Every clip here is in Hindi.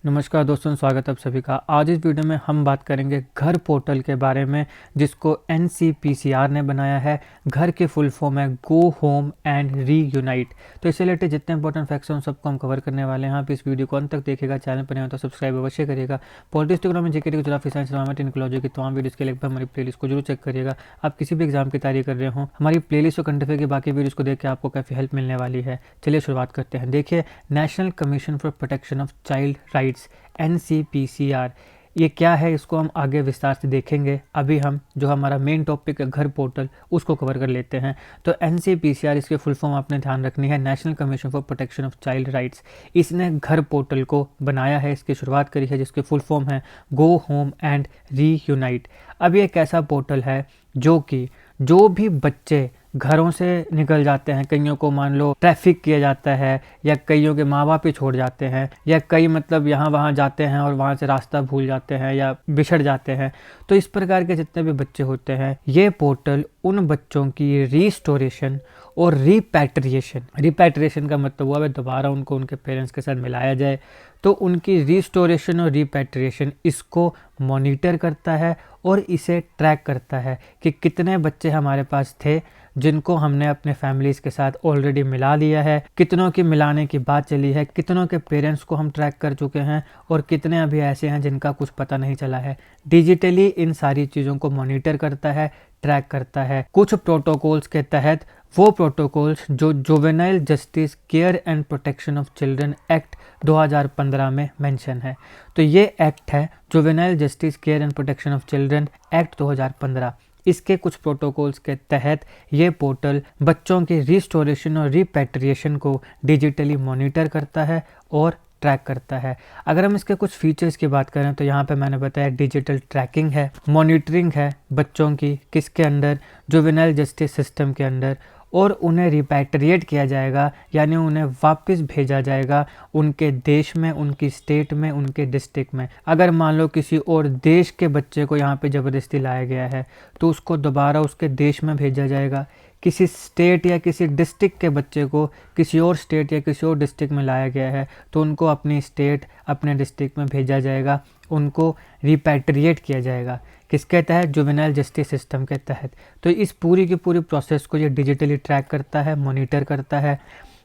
नमस्कार दोस्तों, स्वागत है आप सभी का। आज इस वीडियो में हम बात करेंगे घर पोर्टल के बारे में, जिसको NCPCR ने बनाया है। घर की फुल फॉर्म है गो होम एंड रीयूनाइट। तो इससे रिलेटेड जितने इंपॉर्टेंट फैक्ट्स हैं उन सबको हम कवर करने वाले हैं। आप इस वीडियो को अंत तक देखिएगा। चैनल पर नहीं हो तो सब्सक्राइब अवश्य करिएगा। Politics, economy, GK, geography, science, environment, ecology की तमाम वीडियोस के लिए हमारी प्लेलिस्ट को जरूर चेक करिएगा। आप किसी भी एग्जाम की तैयारी कर रहे हो, हमारी प्लेलिस्ट और कंटेंट की बाकी वीडियोस को देख के आपको काफ़ी हेल्प मिलने वाली है। चलिए शुरुआत करते हैं। देखिए, national commission for protection of child rights NCPCR, ये क्या है इसको हम आगे विस्तार से देखेंगे। अभी हम जो हमारा मेन टॉपिक है घर पोर्टल, उसको कवर कर लेते हैं। तो NCPCR, इसके फुल फॉर्म आपने ध्यान रखनी है, national commission for protection of child rights. इसने घर पोर्टल को बनाया है, इसकी शुरुआत करी है, जिसके फुल फॉर्म है गो होम एंड रीयूनाइट। अब ये एक ऐसा पोर्टल है जो भी बच्चे घरों से निकल जाते हैं, कईयों को मान लो ट्रैफिक किया जाता है, या कईयों के माँ बाप ही छोड़ जाते हैं, या कई मतलब यहाँ वहाँ जाते हैं और वहाँ से रास्ता भूल जाते हैं या बिछड़ जाते हैं। तो इस प्रकार के जितने भी बच्चे होते हैं, ये पोर्टल उन बच्चों की रीस्टोरेशन और रिपैट्रिएशन का मतलब हुआ है दोबारा उनको उनके पेरेंट्स के साथ मिलाया जाए। तो उनकी रीस्टोरेशन और रिपैट्रिएशन इसको मॉनिटर करता है और इसे ट्रैक करता है कि कितने बच्चे हमारे पास थे जिनको हमने अपने फैमिलीज़ के साथ ऑलरेडी मिला लिया है, कितनों की मिलाने की बात चली है, कितनों के पेरेंट्स को हम ट्रैक कर चुके हैं और कितने अभी ऐसे हैं जिनका कुछ पता नहीं चला है। डिजिटली इन सारी चीज़ों को मॉनिटर करता है, ट्रैक करता है। कुछ प्रोटोकॉल्स के तहत, वो प्रोटोकॉल्स जो juvenile justice care and protection of children act 2015 में मेंशन है। तो ये एक्ट है juvenile justice care and protection of children act 2015। इसके कुछ प्रोटोकॉल्स के तहत ये पोर्टल बच्चों की रिस्टोरेशन और रिपैट्रिएशन को डिजिटली मॉनिटर करता है और ट्रैक करता है। अगर हम इसके कुछ फीचर्स की बात करें तो यहाँ पे मैंने बताया डिजिटल ट्रैकिंग है, मॉनिटरिंग है बच्चों की, किसके अंडर, जुवेनाइल जस्टिस सिस्टम के अंदर, और उन्हें रिपैट्रिएट किया जाएगा, यानी उन्हें वापस भेजा जाएगा उनके देश में, उनकी स्टेट में, उनके डिस्ट्रिक्ट में। अगर मान लो किसी और देश के बच्चे को यहाँ पे ज़बरदस्ती लाया गया है तो उसको दोबारा उसके देश में भेजा जाएगा। किसी स्टेट या किसी डिस्ट्रिक्ट के बच्चे को किसी और स्टेट या किसी और डिस्ट्रिक्ट में लाया गया है तो उनको अपनी स्टेट, अपने डिस्ट्रिक्ट में भेजा जाएगा, उनको रिपैट्रिएट किया जाएगा। किसके तहत? जुवेनाइल जस्टिस सिस्टम के तहत। तो इस पूरी की पूरी प्रोसेस को ये डिजिटली ट्रैक करता है, मॉनिटर करता है।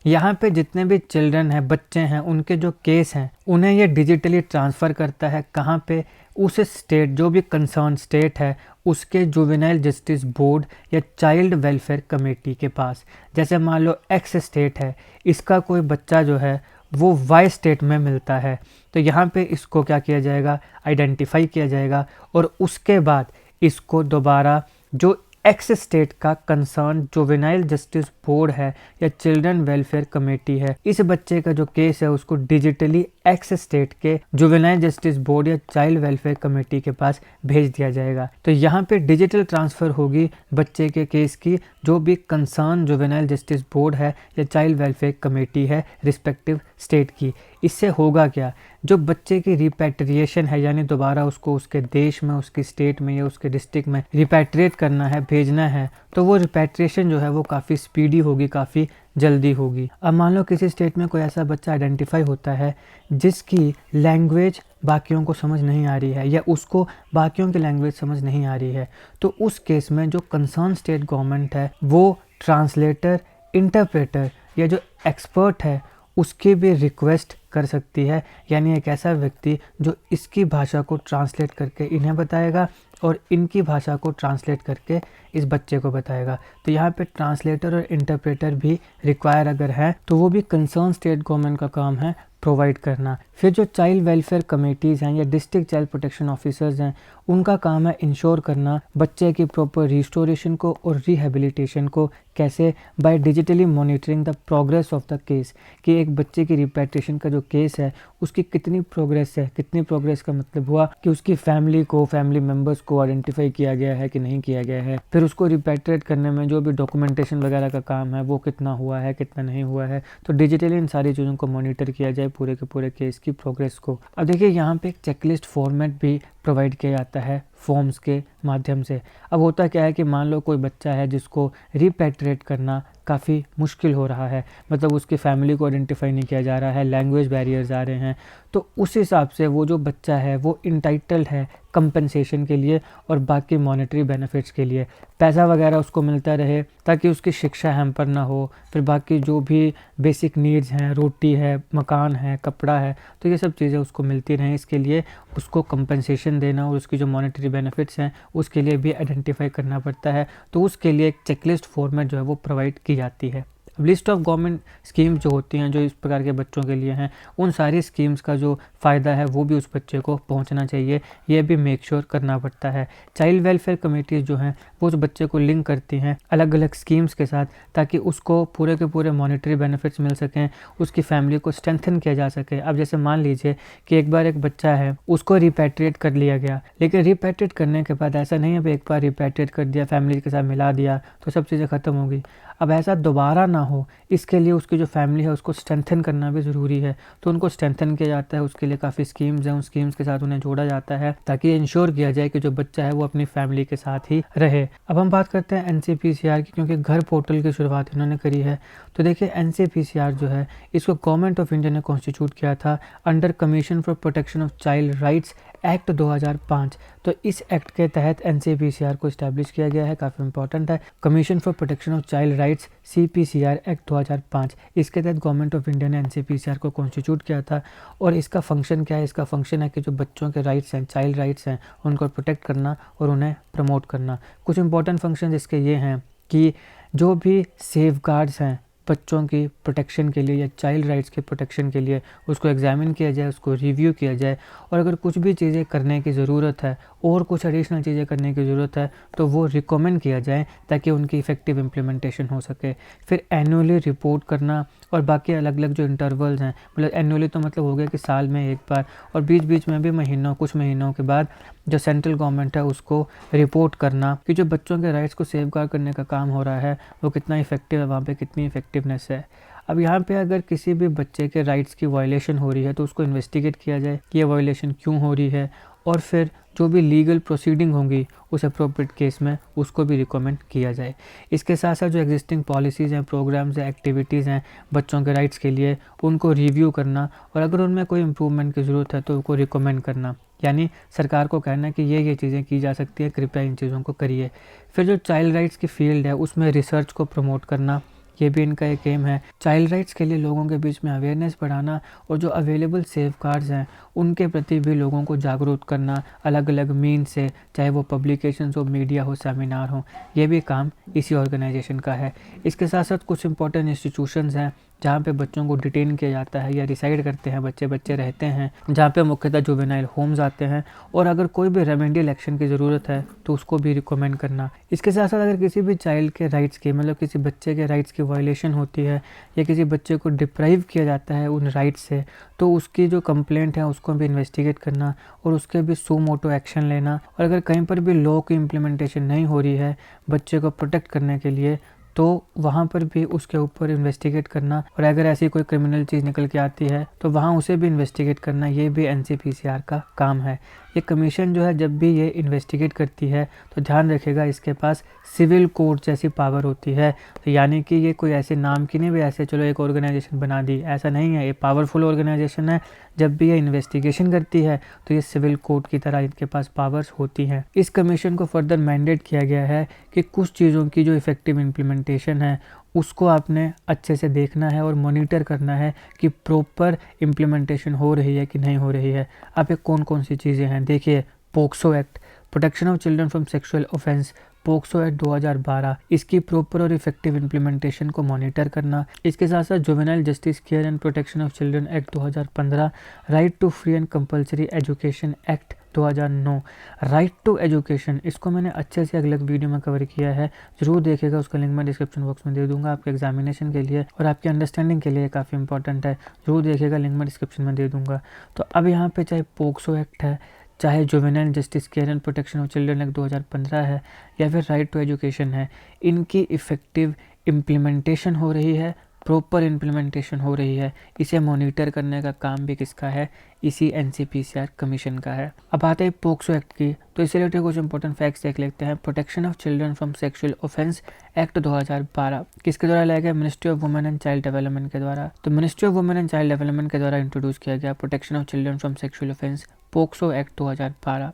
यहाँ पे जितने भी चिल्ड्रन हैं, बच्चे हैं, उनके जो केस हैं उन्हें ये डिजिटली ट्रांसफ़र करता है। कहाँ पे? उस स्टेट, जो भी कंसर्न स्टेट है, उसके जुवेनाइल जस्टिस बोर्ड या चाइल्ड वेलफेयर कमेटी के पास। जैसे मान लो एक्स स्टेट है, इसका कोई बच्चा जो है वो वाई स्टेट में मिलता है, तो यहाँ पे इसको क्या किया जाएगा? आइडेंटिफाई किया जाएगा और उसके बाद इसको दोबारा जो एक्स स्टेट का कंसर्न जुवेनाइल जस्टिस बोर्ड है या चिल्ड्रन वेलफेयर कमेटी है, इस बच्चे का जो केस है उसको डिजिटली एक्स स्टेट के जुवेनाइल जस्टिस बोर्ड या चाइल्ड वेलफेयर कमेटी के पास भेज दिया जाएगा। तो यहाँ पे डिजिटल ट्रांसफ़र होगी बच्चे के केस की, जो भी कंसर्न जुवेनाइल जस्टिस बोर्ड है या चाइल्ड वेलफेयर कमेटी है रिस्पेक्टिव स्टेट की। इससे होगा क्या? जो बच्चे की रिपैट्रिएशन है, यानी दोबारा उसको उसके देश में, उसकी स्टेट में या उसके डिस्ट्रिक्ट में रिपैट्रिएट करना है, भेजना है, तो वो रिपैट्रिएशन जो है वो काफ़ी स्पीडी होगी, काफ़ी जल्दी होगी। अब मान लो किसी स्टेट में कोई ऐसा बच्चा आइडेंटिफाई होता है जिसकी लैंग्वेज बाकियों को समझ नहीं आ रही है या उसको बाकियों की लैंग्वेज समझ नहीं आ रही है, तो उस केस में जो कंसर्न स्टेट गवर्नमेंट है वो ट्रांसलेटर, इंटरप्रेटर या जो एक्सपर्ट है उसकी भी रिक्वेस्ट कर सकती है। यानी एक ऐसा व्यक्ति जो इसकी भाषा को ट्रांसलेट करके इन्हें बताएगा और इनकी भाषा को ट्रांसलेट करके इस बच्चे को बताएगा। तो यहाँ पे ट्रांसलेटर और इंटरप्रेटर भी रिक्वायर अगर है तो वो भी कंसर्न स्टेट गवर्नमेंट का काम है प्रोवाइड करना। फिर जो चाइल्ड वेलफेयर कमेटीज़ हैं या डिस्ट्रिक्ट चाइल्ड प्रोटेक्शन ऑफिसर्स हैं, उनका काम है इंश्योर करना बच्चे की प्रॉपर रिस्टोरेशन को और रिहेबिलिटेशन को। कैसे? By digitally monitoring the progress of the case, कि एक बच्चे की रिपैट्रिएशन का जो केस है उसकी कितनी प्रोग्रेस है। कितनी प्रोग्रेस का मतलब हुआ कि उसकी फैमिली को, फैमिली मेम्बर्स को आइडेंटिफाई किया गया है कि नहीं किया गया है। फिर उसको रिपैट्रिएट करने में जो भी डॉक्यूमेंटेशन वगैरह का काम है वो कितना हुआ है, कितना नहीं हुआ है। तो डिजिटली इन सारी चीज़ों को मॉनिटर किया जाए, पूरे के पूरे केस की प्रोग्रेस को। अब देखिए यहाँ पे एक चेकलिस्ट फॉर्मेट भी प्रोवाइड किया जाता है फॉर्म्स के माध्यम से। अब होता क्या है कि मान लो कोई बच्चा है जिसको रिपैट्रिएट करना काफ़ी मुश्किल हो रहा है, मतलब उसकी फैमिली को आइडेंटिफाई नहीं किया जा रहा है, लैंग्वेज बैरियर्स आ रहे हैं, तो उस हिसाब से वो जो बच्चा है वो इंटाइटल्ड है कंपनसेशन के लिए और बाकी मॉनेटरी बेनिफिट्स के लिए। पैसा वगैरह उसको मिलता रहे ताकि उसकी शिक्षा हैम्पर ना हो, फिर बाकी जो भी बेसिक नीड्स हैं, रोटी है, मकान है, कपड़ा है, तो ये सब चीज़ें उसको मिलती रहें। इसके लिए उसको कंपनसेशन देना और उसकी जो मॉनेटरी बेनिफिट्स हैं उसके लिए भी आइडेंटिफाई करना पड़ता है। तो उसके लिए एक चेकलिस्ट फॉर्मेट जो है वो प्रोवाइड की जाती है। अब लिस्ट ऑफ गवर्नमेंट स्कीम्स जो होती हैं जो इस प्रकार के बच्चों के लिए हैं, उन सारी स्कीम्स का जो फ़ायदा है वो भी उस बच्चे को पहुंचना चाहिए, ये भी मेक श्योर करना पड़ता है। चाइल्ड वेलफेयर कमेटीज़ जो हैं वो उस बच्चे को लिंक करती हैं अलग अलग स्कीम्स के साथ, ताकि उसको पूरे के पूरे मॉनेटरी बेनिफिट्स मिल सकें, उसकी फैमिली को स्ट्रेंथन किया जा सके। अब जैसे मान लीजिए कि एक बार एक बच्चा है उसको रिपैट्रिएट कर लिया गया, लेकिन रिपैट्रिएट करने के बाद ऐसा नहीं है एक बार रिपैट्रिएट कर दिया, फैमिली के साथ मिला दिया तो सब चीज़ें ख़त्म हो गई। अब ऐसा दोबारा ना हो, इसके लिए उसकी जो फैमिली है उसको स्ट्रेंथन करना भी ज़रूरी है। तो उनको स्ट्रेंथन किया जाता है, उसके लिए काफ़ी स्कीम्स हैं, उन स्कीम्स के साथ उन्हें जोड़ा जाता है ताकि इंश्योर किया जाए कि जो बच्चा है वो अपनी फैमिली के साथ ही रहे। अब हम बात करते हैं NCPCR की, क्योंकि घर पोर्टल की शुरुआत इन्होंने करी है। तो देखिए NCPCR जो है इसको गवर्नमेंट ऑफ इंडिया ने कॉन्स्टिट्यूट किया था under commission for protection of child rights act 2005। तो इस एक्ट के तहत NCPCR को इस्टेब्लिश किया गया है, काफ़ी इंपॉर्टेंट है। Commission for protection of child rights CPCR act 2005, इसके तहत गवर्नमेंट ऑफ इंडिया ने NCPCR को कॉन्स्टिट्यूट किया था। और इसका फंक्शन क्या है? इसका फंक्शन है कि जो बच्चों के राइट्स हैं, चाइल्ड राइट्स हैं, उनको प्रोटेक्ट करना और उन्हें प्रमोट करना। कुछ इंपॉर्टेंट फंक्शन इसके ये हैं कि जो भी सेफ गार्ड्स हैं बच्चों की प्रोटेक्शन के लिए या चाइल्ड राइट्स के प्रोटेक्शन के लिए, उसको एग्जामिन किया जाए, उसको रिव्यू किया जाए, और अगर कुछ भी चीज़ें करने की ज़रूरत है और कुछ एडिशनल चीज़ें करने की ज़रूरत है तो वो रिकमेंड किया जाए ताकि उनकी इफ़ेक्टिव इम्प्लीमेंटेशन हो सके। फिर एनुअली रिपोर्ट करना और बाकी अलग अलग जो इंटरवल्स हैं, मतलब एनुअली तो मतलब हो गया कि साल में एक बार, और बीच बीच में भी कुछ महीनों के बाद जो सेंट्रल गवर्नमेंट है उसको रिपोर्ट करना कि जो बच्चों के राइट्स को सेफगार्ड करने का काम हो रहा है वो कितना इफेक्टिव है, वहाँ पे कितनी इफेक्टिवनेस है। अब यहाँ पे अगर किसी भी बच्चे के राइट्स की वायलेशन हो रही है तो उसको इन्वेस्टिगेट किया जाए कि ये वायलेशन क्यों हो रही है, और फिर जो भी लीगल प्रोसीडिंग होंगी उस अप्रोप्रिएट केस में उसको भी रिकमेंड किया जाए। इसके साथ साथ जो एग्जिस्टिंग पॉलिसीज़ हैं, प्रोग्राम्स हैं, एक्टिविटीज़ हैं बच्चों के राइट्स के लिए, उनको रिव्यू करना और अगर उनमें कोई इम्प्रूवमेंट की ज़रूरत है तो उनको रिकमेंड करना, यानी सरकार को कहना कि ये चीज़ें की जा सकती है, कृपया इन चीज़ों को करिए। फिर जो चाइल्ड राइट्स की फील्ड है उसमें रिसर्च को प्रमोट करना, ये भी इनका एक एम है। चाइल्ड राइट्स के लिए लोगों के बीच में अवेयरनेस बढ़ाना और जो अवेलेबल सेफ गार्ड्स हैं उनके प्रति भी लोगों को जागरूक करना अलग अलग मीन से, चाहे वो पब्लिकेशंस हो, मीडिया हो, सेमिनार हो, ये भी काम इसी ऑर्गेनाइजेशन का है। इसके साथ साथ कुछ इंपॉर्टेंट इंस्टीट्यूशंस हैं जहाँ पे बच्चों को डिटेन किया जाता है या रिसाइड करते हैं बच्चे रहते हैं, जहाँ पे मुख्यतः जुवेनाइल होम्स आते हैं, और अगर कोई भी रेमेडियल एक्शन की ज़रूरत है तो उसको भी रिकमेंड करना। इसके साथ साथ अगर किसी भी चाइल्ड के राइट्स की, मतलब किसी बच्चे के राइट्स की वायलेशन होती है या किसी बच्चे को डिप्राइव किया जाता है उन राइट्स से, तो उसकी जो कंप्लेंट है उसको भी इन्वेस्टिगेट करना और उसके भी सू मोटो एक्शन लेना। और अगर कहीं पर भी लॉ की इम्प्लीमेंटेशन नहीं हो रही है बच्चे को प्रोटेक्ट करने के लिए तो वहाँ पर भी उसके ऊपर इन्वेस्टिगेट करना, और अगर ऐसी कोई क्रिमिनल चीज़ निकल के आती है तो वहाँ उसे भी इन्वेस्टिगेट करना, ये भी NCPCR का काम है। ये कमीशन जो है जब भी ये इन्वेस्टिगेट करती है तो ध्यान रखिएगा इसके पास सिविल कोर्ट जैसी पावर होती है। तो यानी कि ये कोई ऐसे नाम की नहीं भी ऐसे चलो एक ऑर्गेनाइजेशन बना दी, ऐसा नहीं है। ये पावरफुल ऑर्गेनाइजेशन है। जब भी ये इन्वेस्टिगेशन करती है तो ये सिविल कोर्ट की तरह इनके पास पावर्स होती हैं। इस कमीशन को फर्दर मैंडेट किया गया है कि कुछ चीज़ों की जो इफेक्टिव इम्प्लीमेंटेशन है उसको आपने अच्छे से देखना है और मॉनिटर करना है कि प्रॉपर इम्प्लीमेंटेशन हो रही है कि नहीं हो रही है। अब ये कौन कौन सी चीज़ें हैं देखिए। POCSO act, protection of children from sexual offence, POCSO act 2012, इसकी प्रॉपर और इफेक्टिव इम्प्लीमेंटेशन को मॉनिटर करना। इसके साथ साथ juvenile justice care and protection of children act 2015, right to free and compulsory education act 2009। Right to education, इसको मैंने अच्छे से अलग वीडियो में कवर किया है, जरूर देखिएगा, उसका लिंक मैं डिस्क्रिप्शन बॉक्स में दे दूंगा आपके एग्जामिनेशन के लिए और आपकी अंडरस्टैंडिंग के लिए काफ़ी इंपॉर्टेंट है, जरूर देखिएगा, लिंक मैं डिस्क्रिप्शन में दे दूंगा। तो अब यहाँ पे चाहे पोक्सो एक्ट है, चाहे juvenile justice care and protection of children act 2015 है, या फिर राइट टू एजुकेशन है, इनकी इफ़ेक्टिव इम्प्लीमेंटेशन हो रही है प्रॉपर इम्प्लीमेंटेशन हो रही है, इसे मॉनिटर करने का काम भी किसका है, इसी एनसीपीसीआर कमीशन का है। अब आते हैं पोक्सो एक्ट की, तो इसे रिलेटेड कुछ इंपॉर्टेंट फैक्ट्स देख लेते हैं। Protection of children from sexual offence act 2012 किसके द्वारा लाया गया, ministry of women and child development के द्वारा। तो ministry of women and child development के द्वारा इंट्रोड्यूस किया गया protection of children from sexual offence POCSO act 2012।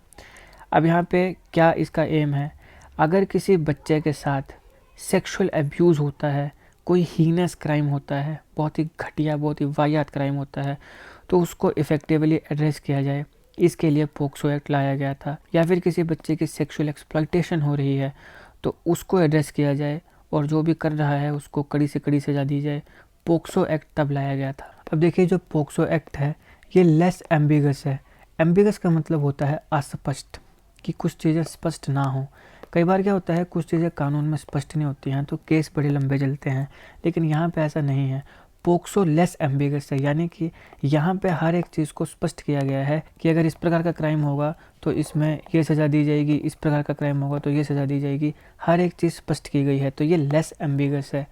अब यहाँ पे क्या इसका एम है, अगर किसी बच्चे के साथ सेक्सुअल अब्यूज़ होता है, कोई हीनस क्राइम होता है, बहुत ही घटिया, बहुत ही वाहियात क्राइम होता है, तो उसको इफ़ेक्टिवली एड्रेस किया जाए, इसके लिए पोक्सो एक्ट लाया गया था। या फिर किसी बच्चे की सेक्सुअल एक्सप्लॉयटेशन हो रही है तो उसको एड्रेस किया जाए और जो भी कर रहा है उसको कड़ी से कड़ी सज़ा दी जाए, पोक्सो एक्ट तब लाया गया था। अब देखिए जो पोक्सो एक्ट है ये लेस एम्बिगस है। एम्बिगस का मतलब होता है अस्पष्ट, कि कुछ चीज़ें स्पष्ट ना हो। कई बार क्या होता है, कुछ चीज़ें कानून में स्पष्ट नहीं होती हैं तो केस बड़े लंबे चलते हैं, लेकिन यहाँ पे ऐसा नहीं है। पोक्सो लेस एम्बिगस है, यानी कि यहाँ पे हर एक चीज़ को स्पष्ट किया गया है कि अगर इस प्रकार का क्राइम होगा तो इसमें ये सज़ा दी जाएगी, इस प्रकार का क्राइम होगा तो ये सज़ा दी जाएगी, हर एक चीज़ स्पष्ट की गई है, तो ये लेस एम्बिगस है।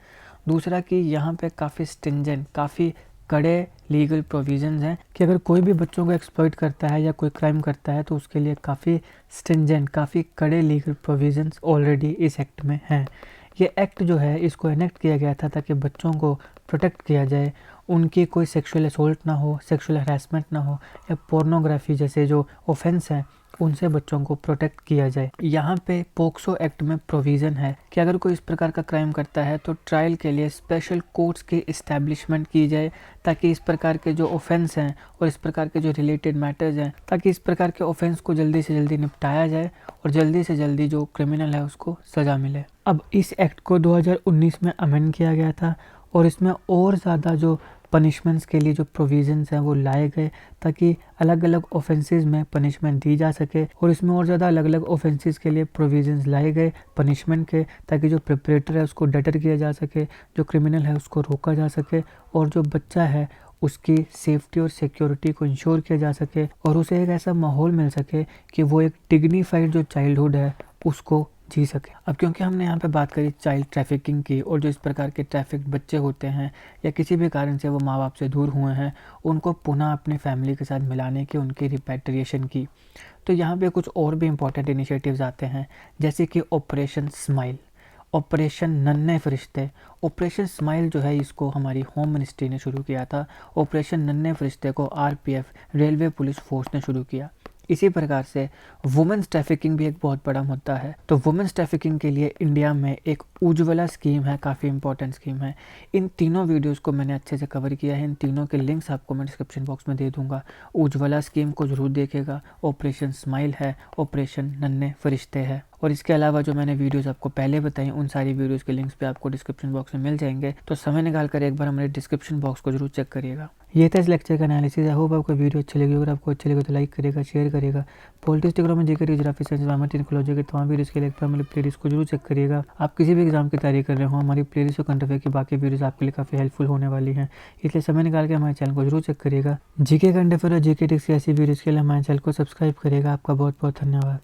दूसरा कि यहाँ पे काफ़ी स्ट्रिंजेंट, काफ़ी कड़े लीगल प्रोविजंस हैं कि अगर कोई भी बच्चों को एक्सप्लॉइट करता है या कोई क्राइम करता है तो उसके लिए काफ़ी स्ट्रिंजेंट, काफ़ी कड़े लीगल प्रोविजंस ऑलरेडी इस एक्ट में हैं। ये एक्ट जो है इसको एनेक्ट किया गया था ताकि बच्चों को प्रोटेक्ट किया जाए, उनकी कोई सेक्सुअल असोल्ट ना हो, सेक्सुअल हरासमेंट ना हो, या पोर्नोग्राफी जैसे जो ऑफेंस हैं उनसे बच्चों को प्रोटेक्ट किया जाए। यहाँ पे पोक्सो एक्ट में प्रोविज़न है कि अगर कोई इस प्रकार का क्राइम करता है तो ट्रायल के लिए स्पेशल कोर्ट्स की इस्टेब्लिशमेंट की जाए, ताकि इस प्रकार के जो ऑफेंस हैं और इस प्रकार के जो रिलेटेड मैटर्स हैं, ताकि इस प्रकार के ऑफेंस को जल्दी से जल्दी निपटाया जाए और जल्दी से जल्दी जो क्रिमिनल है उसको सज़ा मिले। अब इस एक्ट को 2019 में अमेंड किया गया था और इसमें और ज़्यादा जो पनिशमेंट्स के लिए जो प्रोविजंस हैं वो लाए गए, ताकि अलग अलग ऑफेंसेस में पनिशमेंट दी जा सके, और इसमें और ज़्यादा अलग अलग ऑफेंसेस के लिए प्रोविजंस लाए गए पनिशमेंट के, ताकि जो प्रिपरेटर है उसको डेटर किया जा सके, जो क्रिमिनल है उसको रोका जा सके, और जो बच्चा है उसकी सेफ्टी और सिक्योरिटी को इंश्योर किया जा सके, और उसे एक ऐसा माहौल मिल सके कि वो एक डिग्निफाइड जो चाइल्डहुड है उसको जी सके। अब क्योंकि हमने यहाँ पे बात करी चाइल्ड ट्रैफिकिंग की, और जो इस प्रकार के ट्रैफिक बच्चे होते हैं या किसी भी कारण से वो माँ बाप से दूर हुए हैं, उनको पुनः अपनी फैमिली के साथ मिलाने की, उनकी रिपैट्रिएशन की, तो यहाँ पे कुछ और भी इम्पोर्टेंट इनिशिएटिव्स आते हैं, जैसे कि ऑपरेशन स्माइल, ऑपरेशन नन्हे फरिश्ते। ऑपरेशन स्माइल जो है इसको हमारी होम मिनिस्ट्री ने शुरू किया था। ऑपरेशन नन्हे फरिश्ते को आरपीएफ, रेलवे पुलिस फोर्स ने शुरू किया। इसी प्रकार से वुमेन्स ट्रैफिकिंग भी एक बहुत बड़ा मुद्दा है। तो वुमेन्स ट्रैफिकिंग के लिए इंडिया में एक उज्ज्वला स्कीम है, काफ़ी इंपॉर्टेंट स्कीम है। इन तीनों वीडियोस को मैंने अच्छे से कवर किया है, इन तीनों के लिंक्स आपको मैं डिस्क्रिप्शन बॉक्स में दे दूंगा। उज्ज्वला स्कीम को जरूर देखेगा, ऑपरेशन स्माइल है, ऑपरेशन नन्हे फरिश्ते है, और इसके अलावा जो मैंने वीडियोस आपको पहले बताई उन सारी वीडियोस के लिंक्स भी आपको डिस्क्रिप्शन बॉक्स में मिल जाएंगे। तो समय निकाल कर एक बार हमारे डिस्क्रिप्शन बॉक्स को जरूर चेक करिएगा। ये था इस लेक्चर का एनालिसिस। आई होप आपको वीडियो अच्छी लगी। अगर आपको अच्छी लगी तो लाइक करेगा, शेयर करेगा। पॉलिटिक्स में जीके जियोग्राफी साइंस टेक्नोलॉजी के तमाम वीडियोस के लिए हमारी प्लेलिस्ट को जरूर चेक करिएगा। आप किसी भी एग्जाम की तैयारी कर रहे हो, हमारी प्लेलिस्ट और करंट अफेयर की बाकी वीडियोस आपके लिए काफ़ी हेल्पफुल होने वाली हैं, इसलिए समय निकाल के हमारे चैनल को जरूर चेक करिएगा। जीके करंट अफेयर और जीके टिक्स ऐसी वीडियोस के लिए हमारे चैनल को सब्सक्राइब करिएगा। आपका बहुत बहुत धन्यवाद।